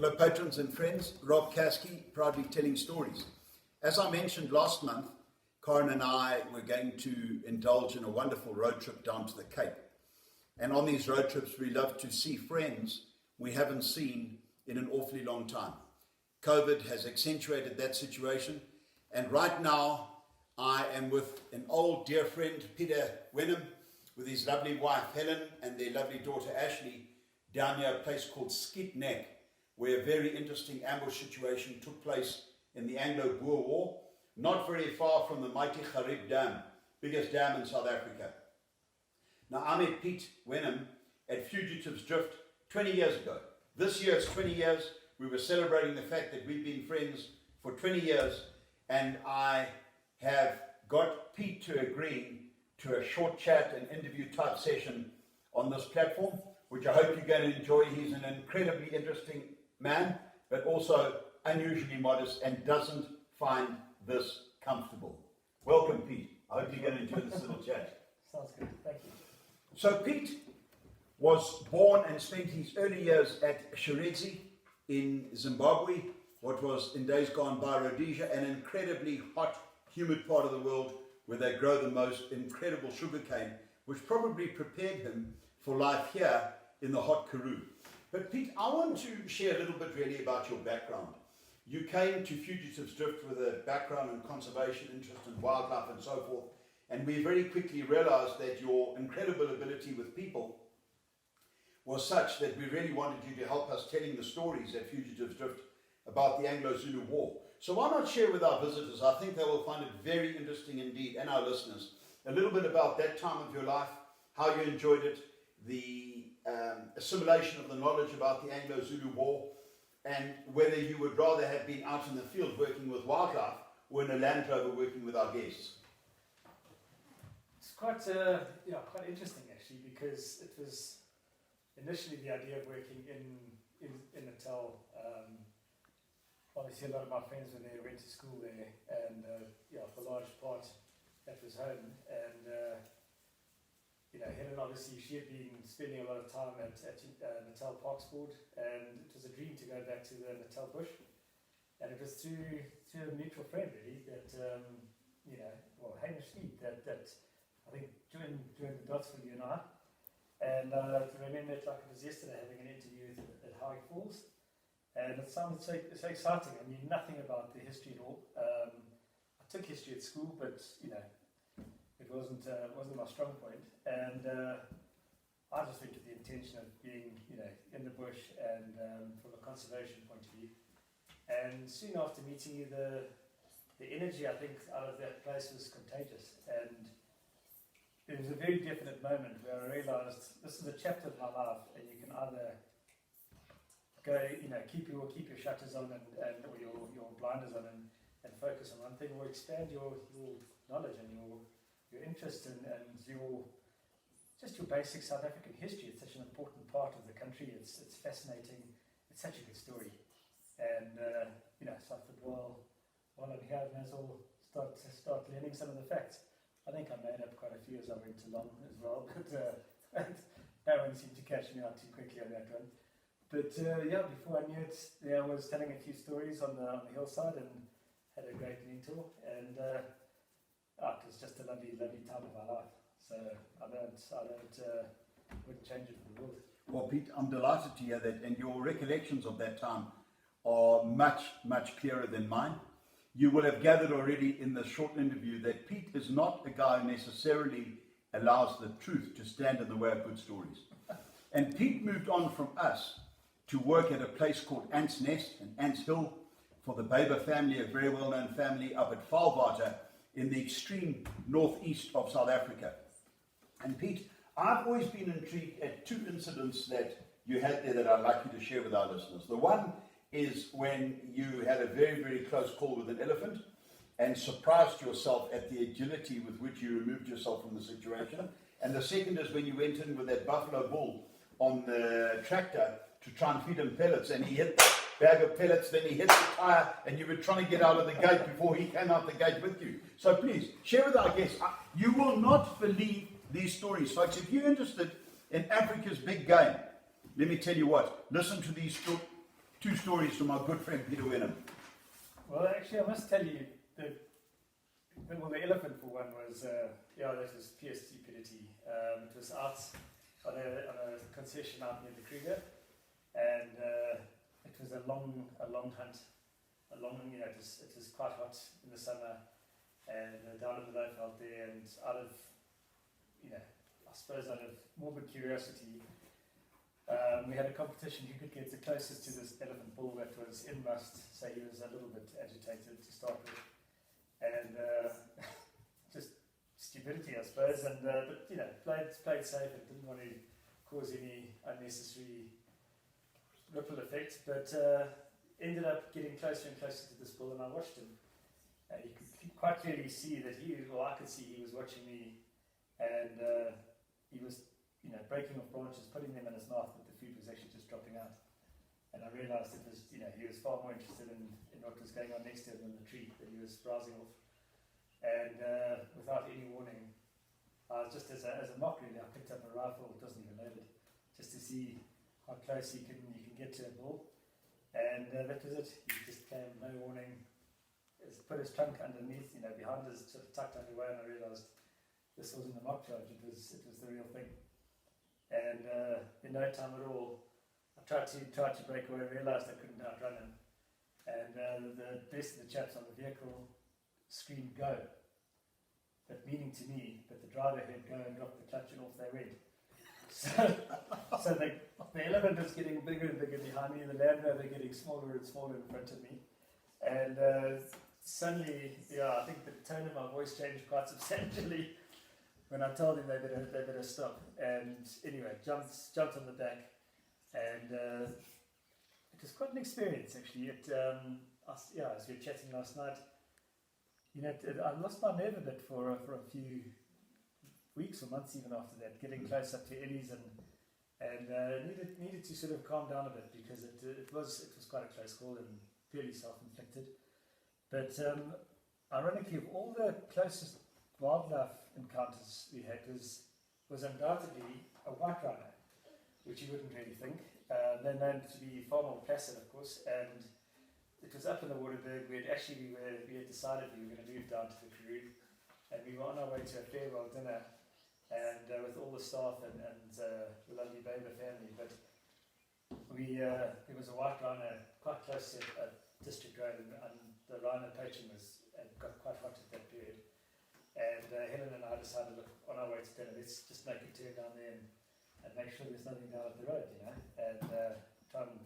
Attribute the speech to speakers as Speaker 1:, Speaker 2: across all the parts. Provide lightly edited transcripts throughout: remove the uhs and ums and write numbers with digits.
Speaker 1: Hello patrons and friends, Rob Caskie, proudly telling stories. As I mentioned last month, Karen and I were going to indulge in a wonderful road trip down to the Cape. And on these road trips we love to see friends we haven't seen in an awfully long time. COVID has accentuated that situation, and right now I am with an old dear friend, Peter Wenham, with his lovely wife Helen and their lovely daughter Ashley, down near a place called Skeet Neck, where a very interesting ambush situation took place in the Anglo-Zulu War, not very far from the mighty Rattray Dam, biggest dam in South Africa. Now, I met Pete Wenham at Fugitives Drift 20 years ago. This year it's 20 years. We were celebrating the fact that we've been friends for 20 years, and I have got Pete to agree to a short chat and interview type session on this platform, which I hope you're going to enjoy. He's an incredibly interesting man, but also unusually modest and doesn't find this comfortable. Welcome, Pete. I hope you're going to enjoy this little chat.
Speaker 2: Sounds good, thank you.
Speaker 1: So Pete was born and spent his early years at Shirezi in Zimbabwe, what was in days gone by Rhodesia, an incredibly hot, humid part of the world where they grow the most incredible sugarcane, which probably prepared him for life here in the hot Karoo. But Pete, I want to share a little bit really about your background. You came to Fugitives Drift with a background in conservation, interest in wildlife and so forth, and we very quickly realized that your incredible ability with people was such that we really wanted you to help us telling the stories at Fugitives Drift about the Anglo-Zulu War. So why not share with our visitors, I think they will find it very interesting indeed, and our listeners, a little bit about that time of your life, how you enjoyed it, the assimilation of the knowledge about the Anglo-Zulu War, and whether you would rather have been out in the field working with wildlife or in a Land Rover working with our guests.
Speaker 2: It's quite interesting actually, because it was initially the idea of working in Natal. Obviously a lot of my friends were there, went to school there, and for a large part that was home. And Helen, obviously, she had been spending a lot of time at Natal Parks Board, and it was a dream to go back to the Natal bush. And it was through a mutual friend, really, that, Hamish Skeet, that I think joined the dots for you and I. And I remember it like it was yesterday, having an interview at Howick Falls. And it sounded so exciting. I knew nothing about the history at all. I took history at school, but, it wasn't my strong point, and I just went with the intention of being, in the bush and from a conservation point of view. And soon after meeting you, the energy I think out of that place was contagious, and it was a very definite moment where I realised this is a chapter of my life, and you can either go, keep your shutters on and or your blinders on and focus on one thing, or expand your knowledge and your interest and your basic South African history. It's such an important part of the country. It's fascinating. It's such a good story. And so I thought, while I'm here, I may as well start learning some of the facts. I think I made up quite a few as I went along as well, but no one seemed to catch me out too quickly on that one. But before I knew it, I was telling a few stories on the hillside and had a great mentor, and it was just a lovely, lovely time of my life. So I wouldn't change it for the world.
Speaker 1: Well, Pete, I'm delighted to hear that, and your recollections of that time are much, much clearer than mine. You will have gathered already in the short interview that Pete is not a guy who necessarily allows the truth to stand in the way of good stories. And Pete moved on from us to work at a place called Ants Nest and Ants Hill for the Baber family, a very well-known family up at Falwater in the extreme northeast of South Africa. And Pete, I've always been intrigued at two incidents that you had there that I'd like you to share with our listeners. The one is when you had a very, very close call with an elephant and surprised yourself at the agility with which you removed yourself from the situation. And the second is when you went in with that buffalo bull on the tractor to try and feed him pellets, and he hit the bag of pellets, then he hit the tire, and you were trying to get out of the gate before he came out the gate with you. So please, share with our guests. You will not believe these stories, folks. If you're interested in Africa's big game, let me tell you what, listen to these two stories from our good friend Peter Wenham.
Speaker 2: Well, actually, I must tell you, the elephant for one was, that was pure stupidity. It was out on a concession out near the Kruger, and it was a long hunt. It was quite hot in the summer, and down in the loaf out there, and out of morbid curiosity, we had a competition who could get the closest to this elephant bull that was in must, so he was a little bit agitated to start with, and just stupidity, I suppose, and but played safe and didn't want to cause any unnecessary ripple effect, but ended up getting closer and closer to this bull, and I watched him. You could quite clearly see that I could see he was watching me, and he was, breaking off branches, putting them in his mouth, but the food was actually just dropping out. And I realised it was, he was far more interested in what was going on next to him than the tree that he was browsing off. And without any warning, just as a mock, really, I picked up a rifle, it wasn't even loaded, just to see how close you can get to a bull. And that was it. He just came, no warning. Put his trunk underneath, behind his, sort of tucked underway, and I realised this wasn't a mock charge, it was the real thing. And in no time at all, I tried to break away, realised I couldn't outrun him. And the rest of the chaps on the vehicle screamed go, but meaning to me, but the driver heard go and dropped the clutch and off they went. So the elephant was getting bigger and bigger behind me, and the Land Rover getting smaller and smaller in front of me. And suddenly, I think the tone of my voice changed quite substantially when I told him they better stop. And anyway, jumped on the back, and it was quite an experience actually. As we were chatting last night, I lost my nerve a bit for a few weeks or months even after that, getting close up to Eddie's, and needed to sort of calm down a bit, because it was quite a close call and purely self-inflicted. But ironically, of all the closest wildlife encounters we had was undoubtedly a white rhino, which you wouldn't really think. They're known to be far more placid, of course, and it was up in the Waterberg. We had decided we were going to move down to the Karoo, and we were on our way to a farewell dinner, and with all the staff and the lovely Baber family. But there was a white rhino quite close to a district road, and the rhino poaching got quite hot at that period. And Helen and I decided, look, on our way to dinner, let's just make a turn down there and make sure there's nothing down at the road, and try and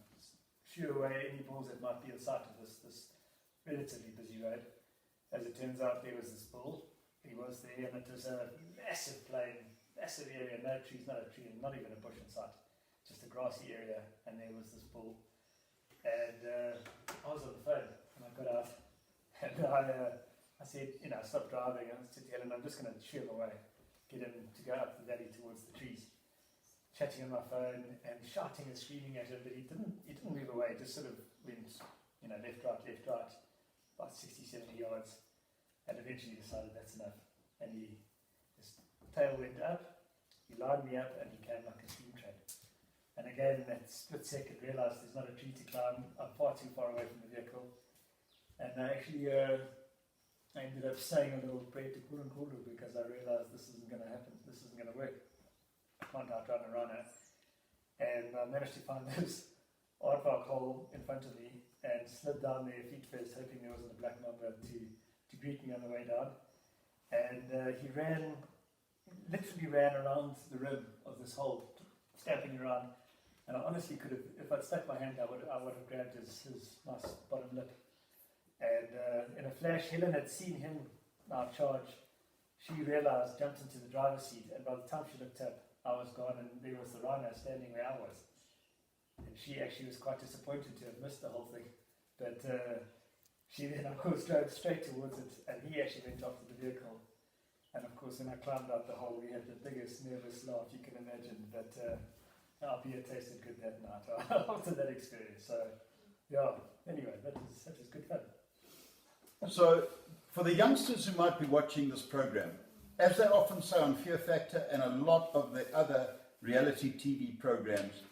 Speaker 2: shoo away any bulls that might be in sight of this relatively busy road. As it turns out, there was this bull. He was there, and it was a massive plain, massive area, no trees, not a tree, and not even a bush in sight, just a grassy area, and there was this bull. And I was on the phone, and I got out, and I said, I stopped driving, and I said to Helen, I'm just going to shoo him away, get him to go up the valley towards the trees. Chatting on my phone and shouting and screaming at him, but he didn't move away, just sort of went, left, right, about 60, 70 yards, and eventually decided that's enough. And his tail went up, he lined me up, and he came like a steam train. And again, in that split second, realised there's not a tree to climb, I'm far too far away from the vehicle. And I actually I ended up saying a little prayer to Kuru, because I realised this isn't going to happen, this isn't going to work. I can't outrun a rhino. And I managed to find this aardvark hole in front of me and slid down there feet first, hoping there wasn't a black mamba to greet me on the way down. And he literally ran around the rim of this hole, stamping around. And I honestly could have, if I'd stuck my hand, I would have grabbed his nice bottom lip. And in a flash, Helen had seen him now charge. She realised, jumped into the driver's seat, and by the time she looked up, I was gone, and there was the rhino standing where I was. And she actually was quite disappointed to have missed the whole thing. But she then, of course, drove straight towards it, and he actually went after the vehicle. And of course, when I climbed out the hole, we had the biggest nervous laugh you can imagine. But our beer tasted good that night after that experience. So, anyway, that was good fun.
Speaker 1: So, for the youngsters who might be watching this program, as they often say on Fear Factor and a lot of the other reality TV programs,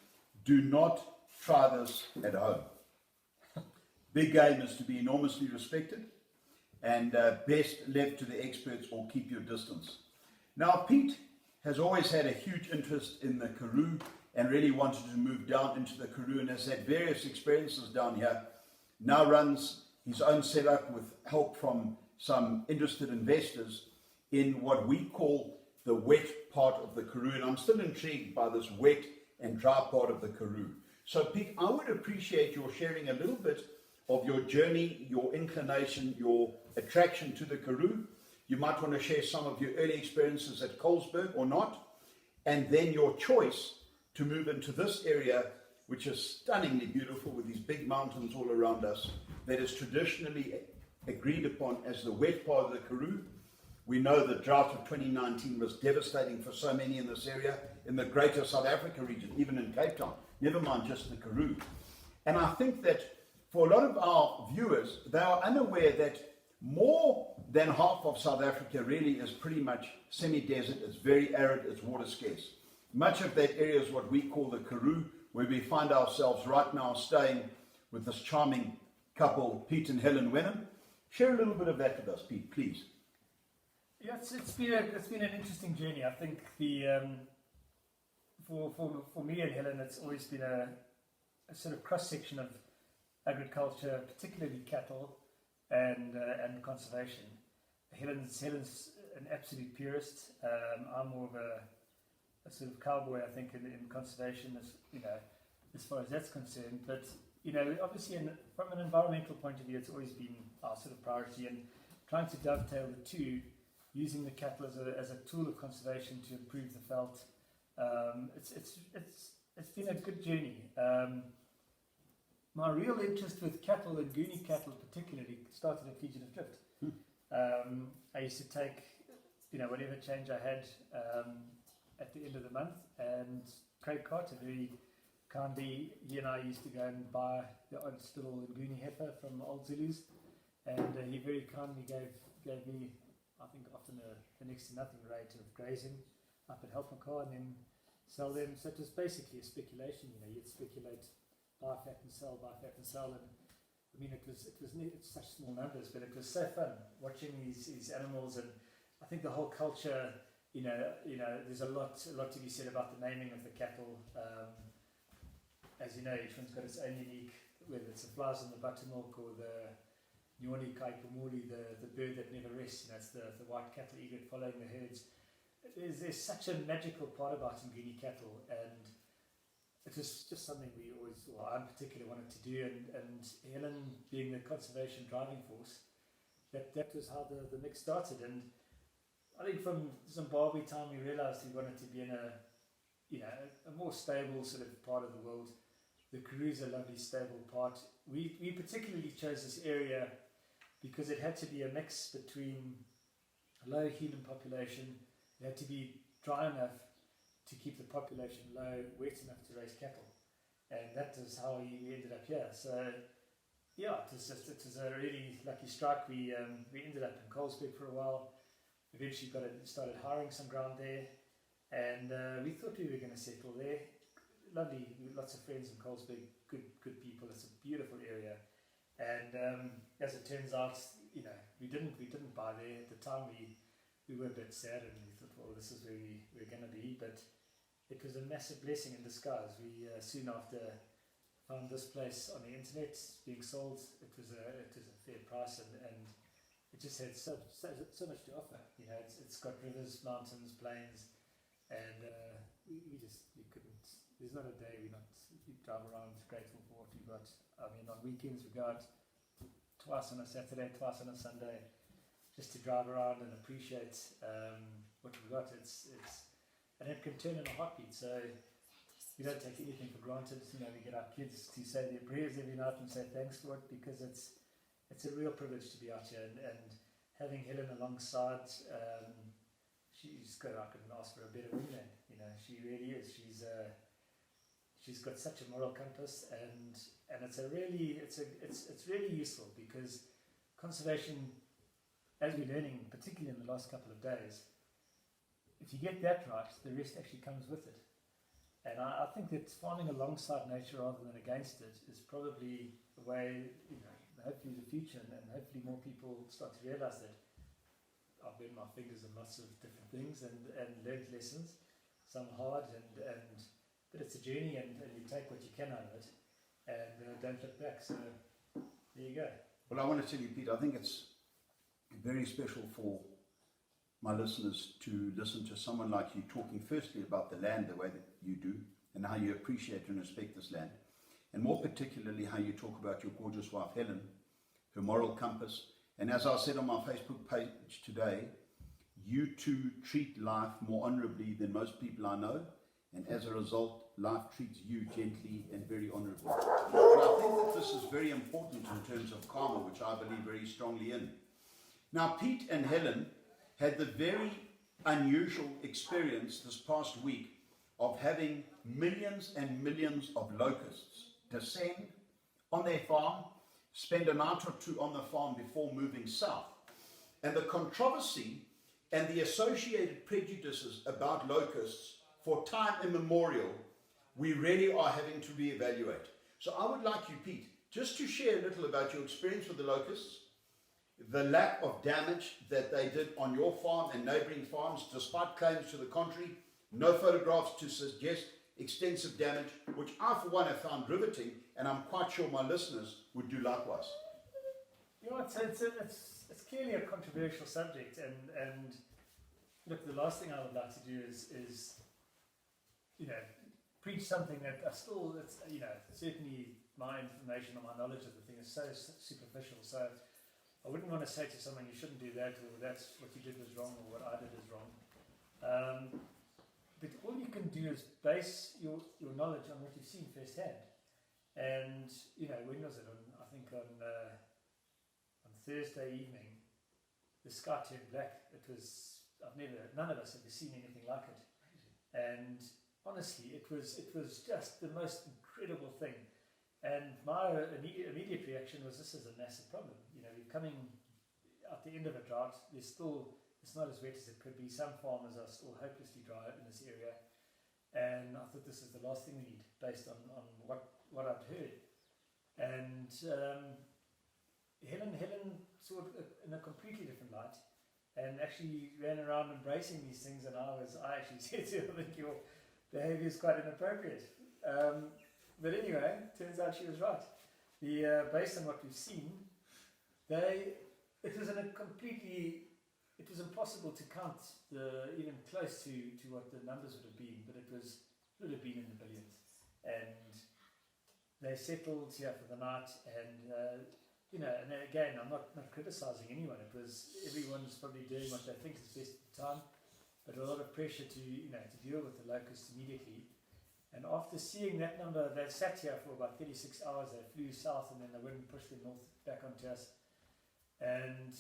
Speaker 1: do not try this at home. Big game is to be enormously respected and best left to the experts or keep your distance. Now, Pete has always had a huge interest in the Karoo and really wanted to move down into the Karoo and has had various experiences down here. Now runs his own setup with help from some interested investors in what we call the wet part of the Karoo. And I'm still intrigued by this wet and dry part of the Karoo. So, Pete, I would appreciate your sharing a little bit of your journey, your inclination, your attraction to the Karoo. You might want to share some of your early experiences at Colesberg or not, and then your choice to move into this area, which is stunningly beautiful with these big mountains all around us, that is traditionally agreed upon as the wet part of the Karoo. We know the drought of 2019 was devastating for so many in this area, in the greater South Africa region, even in Cape Town, never mind just the Karoo. And I think that for a lot of our viewers, they are unaware that more than half of South Africa really is pretty much semi-desert. It's very arid, it's water scarce. Much of that area is what we call the Karoo, where we find ourselves right now staying with this charming couple, Pete and Helen Wenham. Share a little bit of that with us, Pete, please.
Speaker 2: Yeah, it's been an interesting journey. I think for me and Helen, it's always been a sort of cross-section of agriculture, particularly cattle, and conservation. Helen's an absolute purist. I'm more of a sort of cowboy, I think, in conservation, as far as that's concerned. But obviously, from an environmental point of view, it's always been our sort of priority, and trying to dovetail the two, using the cattle as a tool of conservation to improve the veldt. It's been a good journey. My real interest with cattle, and Goonie cattle particularly, started at Fugitive Drift. I used to take, whatever change I had at the end of the month, and Craig Carter very kindly, he and I used to go and buy the oddest little Goonie heifer from Old Zulus, and he very kindly gave me, I think, often a next to nothing rate of grazing up at Helpmacar and then sell them. So it was basically a speculation. You'd speculate, buy fat and sell, and I mean, it's such small numbers, but it was so fun watching these animals. And I think the whole culture, there's a lot to be said about the naming of the cattle. As you know, each one's got its own unique, whether it's the flies on the buttermilk or the Nyoni Kaikumuli, the bird that never rests. It's the white cattle egret following the herds. There's such a magical part about Nguni cattle, and it was just something I particularly wanted to do, and Helen being the conservation driving force, that was how the mix started. And I think from Zimbabwe time we realized we wanted to be in a more stable sort of part of the world. The Karoo's a lovely stable part. We particularly chose this area because it had to be a mix between a low human population. It had to be dry enough to keep the population low, wet enough to raise cattle, and that is how we ended up here. So yeah, it was a really lucky strike. We ended up in Colesberg for a while. Eventually started hiring some ground there, and we thought we were going to settle there. Lovely, lots of friends in Colesberg, good people. It's a beautiful area, and as it turns out, we didn't buy there at the time. We were a bit sad, and we thought, well, this is where we're going to be, but it was a massive blessing in disguise. We soon after found this place on the internet being sold. It was a fair price, and it just had so much to offer. It's got rivers, mountains, plains, and we couldn't. There's not a day we drive around grateful for what we got. I mean, on weekends we go out twice on a Saturday, twice on a Sunday, just to drive around and appreciate what we got. And it can turn in a heartbeat. So we don't take anything for granted. We get our kids to say their prayers every night and say thanks for it, because it's a real privilege to be out here, and having Helen alongside. I couldn't ask for a better woman. She really is. She's got such a moral compass, and it's really useful, because conservation, as we're learning, particularly in the last couple of days, if you get that right, the rest actually comes with it. And I think that farming alongside nature rather than against it is probably the way, hopefully the future, and hopefully more people start to realise that I've burned my fingers on lots of different things and learned lessons, some hard, but it's a journey, and you take what you can out of it, and don't look back. So there you go.
Speaker 1: Well, I want to tell you, Pete, I think it's very special for my listeners to listen to someone like you talking firstly about the land the way that you do, and how you appreciate and respect this land, and more particularly how you talk about your gorgeous wife Helen, her moral compass, and as I said on my Facebook page today, you two treat life more honourably than most people I know, and as a result life treats you gently and very honourably. And I think that this is very important in terms of karma, which I believe very strongly in. Now, Pete and Helen had the very unusual experience this past week of having millions and millions of locusts descend on their farm, spend a night or two on the farm before moving south. And the controversy and the associated prejudices about locusts for time immemorial, we really are having to reevaluate. So I would like you, Pete, just to share a little about your experience with the locusts, the lack of damage that they did on your farm and neighbouring farms, despite claims to the contrary, no photographs to suggest extensive damage, which I for one have found riveting, and I'm quite sure my listeners would do likewise.
Speaker 2: You know, it's clearly a controversial subject, and look, the last thing I would like to do is preach something that it's certainly my information or my knowledge of the thing is so superficial. So I wouldn't want to say to someone, you shouldn't do that, or that's what you did was wrong, or what I did is wrong. But all you can do is base your knowledge on what you've seen firsthand. And when was it? I think on Thursday evening, the sky turned black. None of us have seen anything like it. And honestly, it was just the most incredible thing. And my immediate reaction was, this is a massive problem. We're coming at the end of a drought. It's not as wet as it could be. Some farmers are still hopelessly dry in this area. And I thought this is the last thing we need, based on what I'd heard. And Helen saw it in a completely different light, and actually ran around embracing these things. And I actually said to her, I think your behaviour is quite inappropriate. But anyway, turns out she was right. Based on what we've seen, it was impossible to count even close to what the numbers would have been, but it would have been in the billions. And they settled here for the night, and and again, I'm not criticising anyone. It was everyone's probably doing what they think is best at the time, but a lot of pressure to deal with the locusts immediately. And after seeing that number, they sat here for about 36 hours. They flew south, and then the wind pushed them north back onto us. And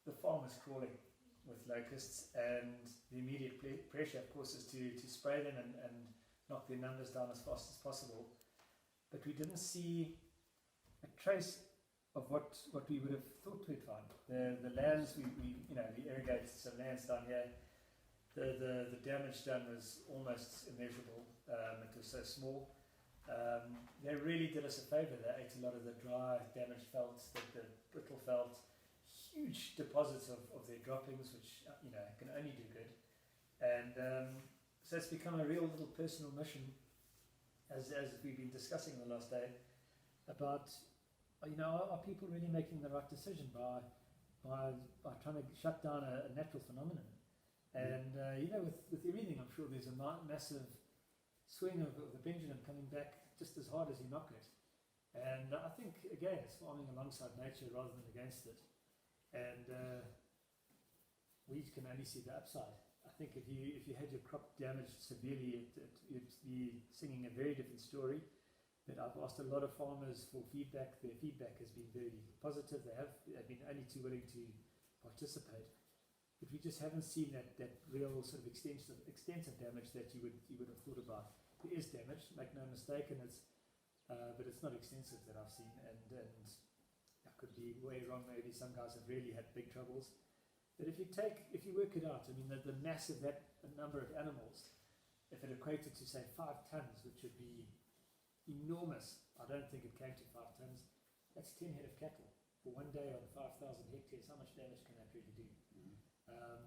Speaker 2: the farm was crawling with locusts, and the immediate pressure, of course, is to spray them and knock their numbers down as fast as possible. But we didn't see a trace of what we would have thought we'd find. The lands, we irrigated some lands down here. The damage done was almost immeasurable. It was so small. They really did us a favour. They ate a lot of the dry, damaged felts, the brittle felt, huge deposits of their droppings, which can only do good. And so it's become a real little personal mission, as we've been discussing the last day, about are people really making the right decision by trying to shut down a natural phenomenon? And with everything, I'm sure there's a massive swing of the pendulum coming back just as hard as you knock it. And I think, again, it's farming alongside nature rather than against it. And we can only see the upside. I think if you had your crop damaged severely, you'd be singing a very different story. But I've asked a lot of farmers for feedback. Their feedback has been very positive. They've been only too willing to participate. But we just haven't seen that real sort of extensive damage that you would have thought about. There is damage, make no mistake, and but it's not extensive that I've seen. And I could be way wrong. Maybe some guys have really had big troubles. But if you work it out, I mean, the mass of that number of animals, if it equated to say 5 tons, which would be enormous. I don't think it came to 5 tons. That's 10 head of cattle. for one day on 5,000 hectares, how much damage can that really do?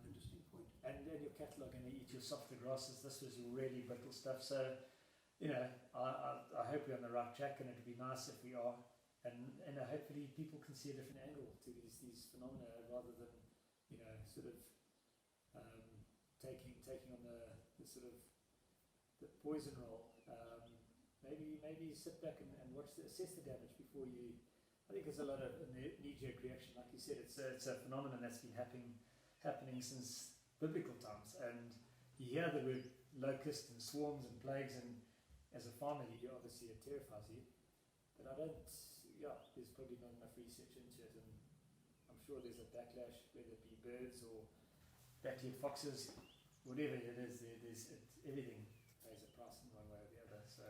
Speaker 1: Interesting point.
Speaker 2: And then your cattle are going to eat your softer grasses. This was your really brittle stuff. So, you know, I hope we're on the right track, and it'd be nice if we are. And hopefully people can see a different angle to these phenomena, rather than, you know, sort of taking on the sort of the poison role. Maybe sit back and assess the damage before you. I think there's a lot of knee-jerk reaction, like you said. It's a phenomenon that's been happening since biblical times, and you hear the word locust and swarms and plagues, and as a farmer, obviously it terrifies you. But there's probably not enough research into it, and I'm sure there's a backlash, whether it be birds or back-eared foxes, whatever it is. Everything pays a price in one way or the other. So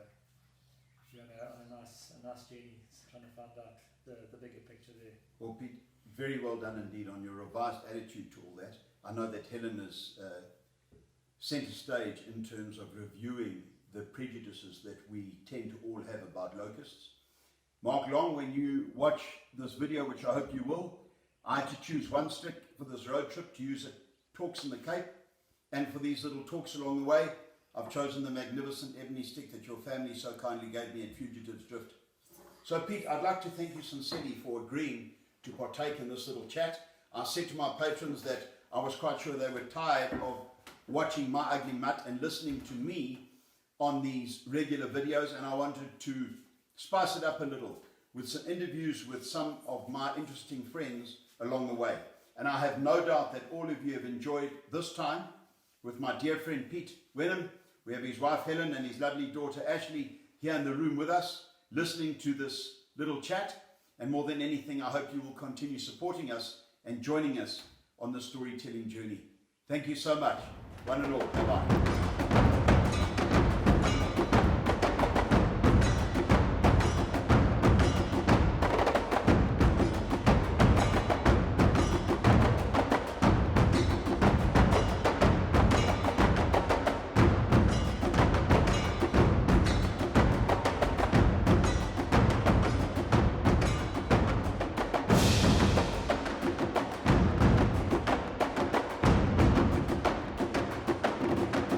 Speaker 2: we're on a nice journey, trying to find out the bigger picture there.
Speaker 1: Well, Pete, very well done indeed on your revised attitude to all that. I know that Helen is centre stage in terms of reviewing the prejudices that we tend to all have about locusts. Mark Long, when you watch this video, which I hope you will, I had to choose one stick for this road trip to use at Talks in the Cape, and for these little talks along the way, I've chosen the magnificent ebony stick that your family so kindly gave me at Fugitives Drift. So Pete, I'd like to thank you sincerely for agreeing to partake in this little chat. I said to my patrons that I was quite sure they were tired of watching my ugly mutt and listening to me on these regular videos, and I wanted to spice it up a little with some interviews with some of my interesting friends along the way. And I have no doubt that all of you have enjoyed this time with my dear friend Pete Wenham. We have his wife Helen and his lovely daughter Ashley here in the room with us, listening to this little chat. And more than anything, I hope you will continue supporting us and joining us on the storytelling journey. Thank you so much. One and all. Bye-bye.